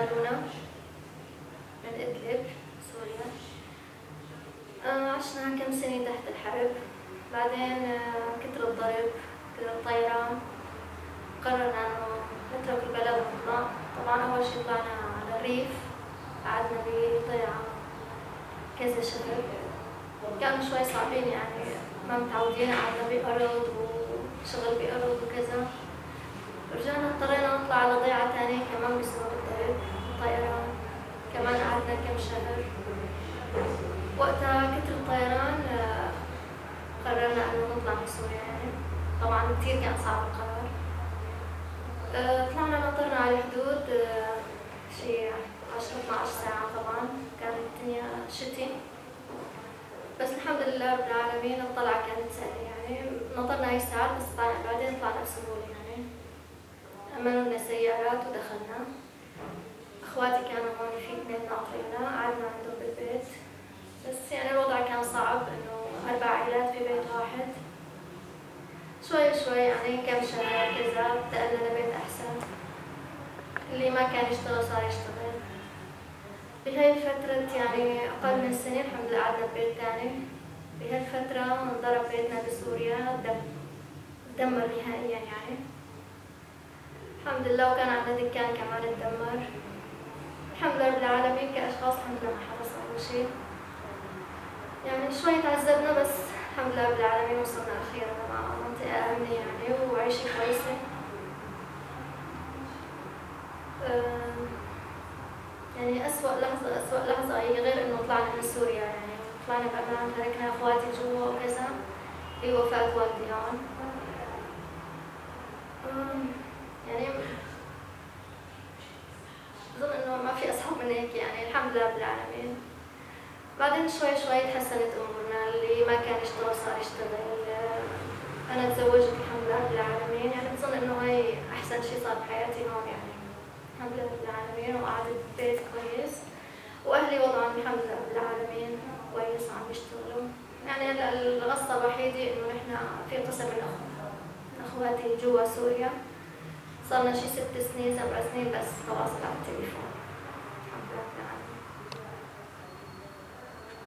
اسمها لونا من إدلب سوريا. عشنا كم سنة تحت الحرب، بعدين كتر الضرب كتر الطيران، قررنا إنه نترك البلد ونطلع. طبعا أول شي طلعنا على الريف، قعدنا بضيعة كذا شهر، كانوا شوي صعبين يعني ما متعودين، قعدنا بأرض وشغل بأرض وكذا. رجعنا اضطرينا نطلع على ضيعة تانية كمان بسبب الضرب والطيران، كمان قعدنا كم شهر. وقتها كتر الطيران قررنا إنه نطلع من سوريا يعني. طبعا كتير كان صعب القرار. طلعنا نطرنا على الحدود شي 10-12 ساعة. طبعا كانت الدنيا شتي، بس الحمد لله رب العالمين الطلعة كانت سهلة يعني. نطرنا هاي الساعات بس بعدين طلعنا بسهولة يعني. أمنوا لنا سيارات ودخلنا. أخواتي كانوا هون في 2 ناطرينا، قعدنا عندهم بالبيت. بس يعني الوضع كان صعب إنه 4 عائلات في بيت واحد. شوي يعني كم شهر كذا انتقلنا لبيت أحسن. اللي ما كان يشتغل صار يشتغل. بهاي الفترة يعني أقل من سنة الحمد لله قعدنا ببيت تاني. بهالفترة انضرب بيتنا بسوريا، دمر نهائيا يعني. الحمد لله، وكان عندنا دكان كمان اتدمر. الحمد لله رب العالمين كأشخاص الحمد لله ما حدا صار له شيء. يعني شوي تعذبنا بس الحمد لله رب العالمين وصلنا أخيرا مع منطقة آمنة يعني وعيشة كويسة. يعني أسوأ لحظة هي غير إنه طلعنا من سوريا يعني طلعنا بأمان، تركنا إخواتي جوا وكذا، هي وفاة والدي هون. يعني أظن إنه ما في أصعب من هيك يعني. الحمد لله رب العالمين. بعدين شوي تحسنت أمورنا، اللي ما كان يشتغل صار يشتغل. أنا تزوجت الحمد لله رب العالمين. يعني بظن إنه هاي أحسن شي صار بحياتي هون يعني. الحمد لله رب العالمين، وقعدت ببيت كويس، وأهلي وضعهم الحمد لله رب العالمين كويس عم يشتغلوا. يعني هلا الغصة الوحيدة إنه نحن في قسم من أخواتي جوا سوريا، صارنا شي 6 سنين 7 سنين بس تواصل على التليفون.